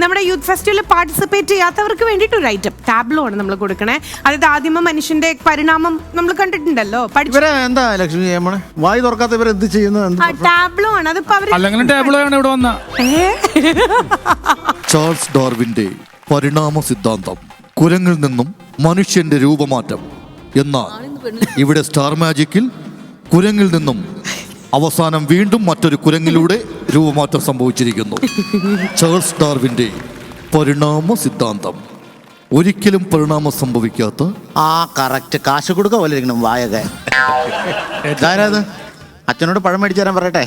നമ്മുടെ യൂത്ത് ഫെസ്റ്റിവലിൽ പാർട്ടിസിപ്പേറ്റ് ചെയ്യാത്തവർക്ക് വേണ്ടിയിട്ട് ഒരു ഐറ്റം ടാബ്ലോ ആണ് നമ്മൾ കൊടുക്കണേ. അതായത് ആദ്യമ മനുഷ്യന്റെ പരിണാമം നമ്മൾ കണ്ടിട്ടുണ്ടല്ലോ. എന്താ ലക്ഷ്മി വായി തുറക്കാത്ത ഇവർ എന്ത് ചെയ്യുന്നു? ടാബ്ലോ ആണ്. അതിപ്പോ ചാൾസ് ഡാർവിന്റെ പരിണാമ സിദ്ധാന്തം, കുരങ്ങിൽ നിന്നും മനുഷ്യന്റെ രൂപമാറ്റം. എന്നാൽ ഇവിടെ സ്റ്റാർ മാജിക്കിൽ കുരങ്ങിൽ നിന്നും അവസാനം വീണ്ടും മറ്റൊരു കുരങ്ങിലൂടെ രൂപമാറ്റം സംഭവിച്ചിരിക്കുന്നു. ചാൾസ് ഡാർവിന്റെ പരിണാമ സിദ്ധാന്തം. ഒരിക്കലും പരിണാമം സംഭവിക്കാത്ത കറക്റ്റ് കാശ് കൊടുക്ക പോലെ ഇരിക്കണം വായൊക്കെ. അച്ഛനോട് പഴം മേടിച്ചു തരാൻ പറയട്ടെ.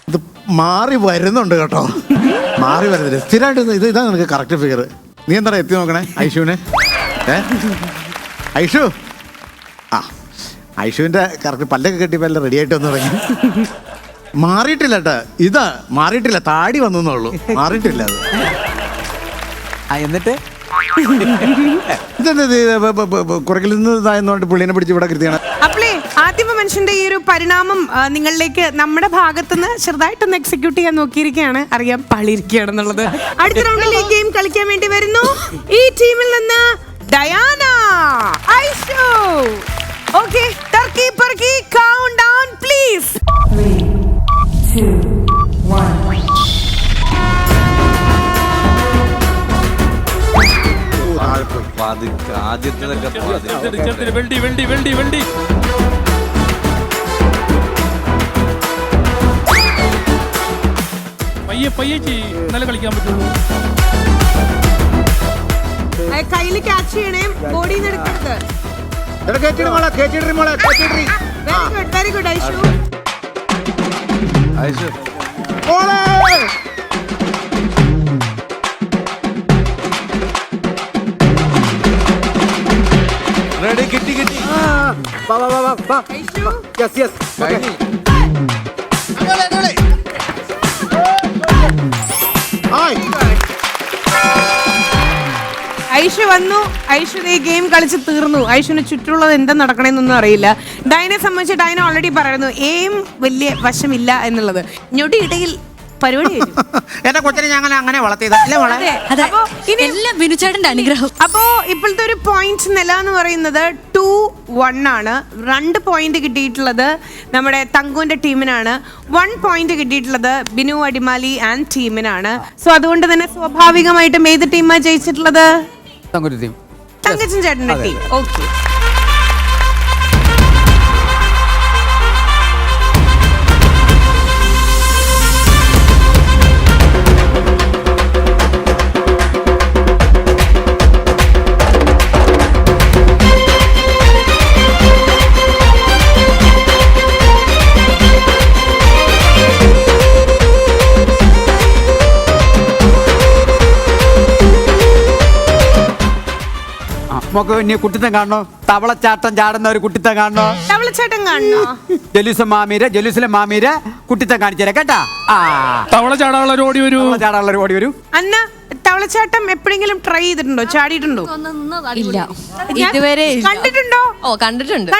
ഇത് മാറി വരുന്നുണ്ട് കേട്ടോ, മാറി വരുന്നില്ല സ്ഥിരമായിട്ട്. ഇതാ നിനക്ക് കറക്റ്റ് ഫിഗർ. നീ എന്താ എത്തി നോക്കണേ ഐഷുവിനെ? ഐഷു ഐഷുവിന്റെ കറക്റ്റ് പല്ലൊക്കെ കെട്ടിയപ്പോൾ എല്ലാം റെഡി ആയിട്ട് വന്നു തുടങ്ങി. മാറിയിട്ടില്ല കേട്ടോ, ഇതാ മാറിയിട്ടില്ല, താടി വന്നുള്ളൂ, മാറിയിട്ടില്ല അത്. എന്നിട്ട് ഇതെന്താ കുറക്കിൽ നിന്ന് ഇതായെന്നോണ്ട് പുള്ളിനെ പിടിച്ച് ഇവിടെ കൃത്യമാണ്. അപ്പളേ ആദ്യമ മനുഷ്യന്റെ ഈ ഒരു പരിണാമം നിങ്ങളിലേക്ക് നമ്മുടെ ഭാഗത്തുനിന്ന് ചെറുതായിട്ടൊന്ന് എക്സിക്യൂട്ട് ചെയ്യാൻ നോക്കിയിരിക്കുകയാണ്. അറിയാം പാളിയിരിക്കുകയാണെന്നുള്ളത്. അടുത്ത റൗണ്ടിൽ ഈ ഗെയിം കളിക്കാൻ വേണ്ടി വരുന്നു ഈ ടീമിൽ നിന്ന് Diana, Aishu. Okay, Turkey perky count down please. 3 2 1. കളിക്കാൻ പറ്റുള്ളൂ. കയ്യില് ക്യാച്ച് ചെയ്യണേ, ബോഡിയിൽ നിന്ന് എടുക്കരുത്. Very good Aishu. കിട്ടി ഐഷു വന്നു. ഐഷു ഈ ഗെയിം കളിച്ച് തീർന്നു. ഐഷുവിന് ചുറ്റുള്ളത് എന്താ നടക്കണമെന്നൊന്നും അറിയില്ല. ഡൈനെ സംബന്ധിച്ച് ഡൈന ഓൾറെഡി പറയുന്നു എയിം വലിയ വശമില്ല എന്നുള്ളത്. ഞൊടിയിടയിൽ പരിപാടി എന്റെ കൊച്ചിനെ ഞങ്ങൾ അങ്ങനെ വളർത്തിയത്. അനുഗ്രഹം. അപ്പോ ഇപ്പോഴത്തെ ഒരു പോയിന്റ് നില എന്ന് പറയുന്നത് 2-1 ആണ്. 2 പോയിന്റ് കിട്ടിയിട്ടുള്ളത് നമ്മുടെ തങ്കുവിന്റെ ടീമിനാണ്. 1 പോയിന്റ് കിട്ടിയിട്ടുള്ളത് ബിനു അടിമാലി ആൻഡ് ടീമിനാണ്. സോ അതുകൊണ്ട് തന്നെ സ്വാഭാവികമായിട്ടും ഏത് ടീമാ ജയിച്ചിട്ടുള്ളത്? തങ്കച്ചൻ ചേട്ടന്റെ ടീം. ഓക്കെ, കുട്ടിത്തം കാണണോ? തവളച്ചാട്ടം ചാടുന്ന ഒരു കുട്ടിത്തം കാണണോ? തവളച്ചാട്ടം കാണണോ? ജലൂസിലെ മാമീര കുട്ടിത്തം കാണിച്ചേരാ കേട്ടാ. തവള ചാടാനുള്ള ഓടി വരൂ. അന്ന തവളച്ചാട്ടം എപ്പോഴെങ്കിലും ട്രൈ ചെയ്തിട്ടുണ്ടോ? ചാടിയിട്ടുണ്ടോ? ഇല്ല, ഇതുവരെ. കണ്ടിട്ടുണ്ടോ? ഓ, കണ്ടിട്ടുണ്ട്.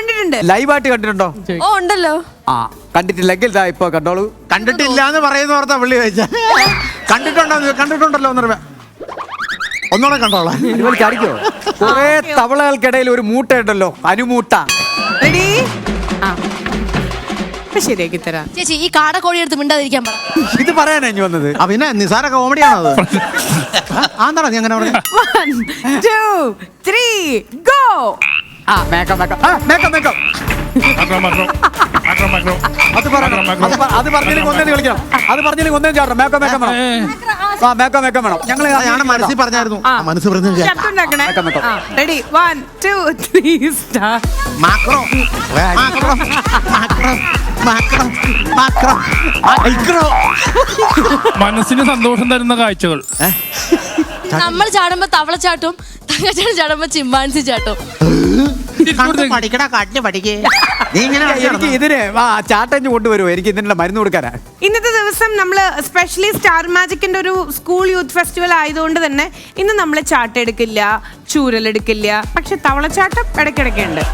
ലൈവായിട്ട് കണ്ടിട്ടുണ്ടോ? ഓ, ഉണ്ടല്ലോ. കണ്ടിട്ടില്ലെങ്കിൽ ഇപ്പൊ കണ്ടോളൂ. കണ്ടിട്ടില്ല എന്ന് പറയുന്ന ഓർത്താ പുള്ളി ചോദിച്ച. കണ്ടിട്ടുണ്ടല്ലോ ഒന്നുകൂടെ കണ്ടോളാം. ചാടിക്കോ. കുറെ തവളകൾക്കിടയിൽ ഒരു മൂട്ട ഉണ്ടല്ലോ, അനുമൂട്ട. ശരിയാക്കി തരാം ചേച്ചി. ഈ കാടക്കോഴി എടുത്ത് മിണ്ടാതിരിക്കാൻ പറ. ഇത് പറയാനാ ഇനി വന്നത്? പിന്നെ നിസാര കോമഡിയാണോ അത്? ആന്താടാ നീ അങ്ങനെ പറഞ്ഞു? 1 2 3 ഗോ. മേക്കം അത് പറഞ്ഞില്ലെങ്കിൽ ഒന്നേ കളിക്കണം. അത് പറഞ്ഞില്ലെങ്കിൽ ഒന്നേ ചാടണം. മേക്കം വേണം. ഞങ്ങൾ മനസ്സിൽ പറഞ്ഞായിരുന്നു. മനസ്സ് പറഞ്ഞു. Ready 1 2 3 start. മനസ്സിന് സന്തോഷം തരുന്ന കാഴ്ചകൾ. നമ്മൾ ചാടുമ്പോ തവളച്ചാട്ടും, തങ്കച്ചാട്ടം ചാടുമ്പോ ചിമ്പാൻസി ചാട്ടും. എനിക്ക് ഇതിന് ചാട്ടഞ്ഞ് കൊണ്ടുവരുമോ? എനിക്ക് ഇതിനുള്ള മരുന്ന് കൊടുക്കാനാ. ഇന്നത്തെ ദിവസം നമ്മൾ സ്പെഷ്യലി സ്റ്റാർ മാജിക്കിന്റെ ഒരു സ്കൂൾ യൂത്ത് ഫെസ്റ്റിവൽ ആയതുകൊണ്ട് തന്നെ ഇന്ന് നമ്മൾ ചാട്ടം എടുക്കില്ല, ചൂരലെടുക്കില്ല. പക്ഷെ തവളച്ചാട്ടം ഇടയ്ക്കിടയ്ക്കുണ്ട്.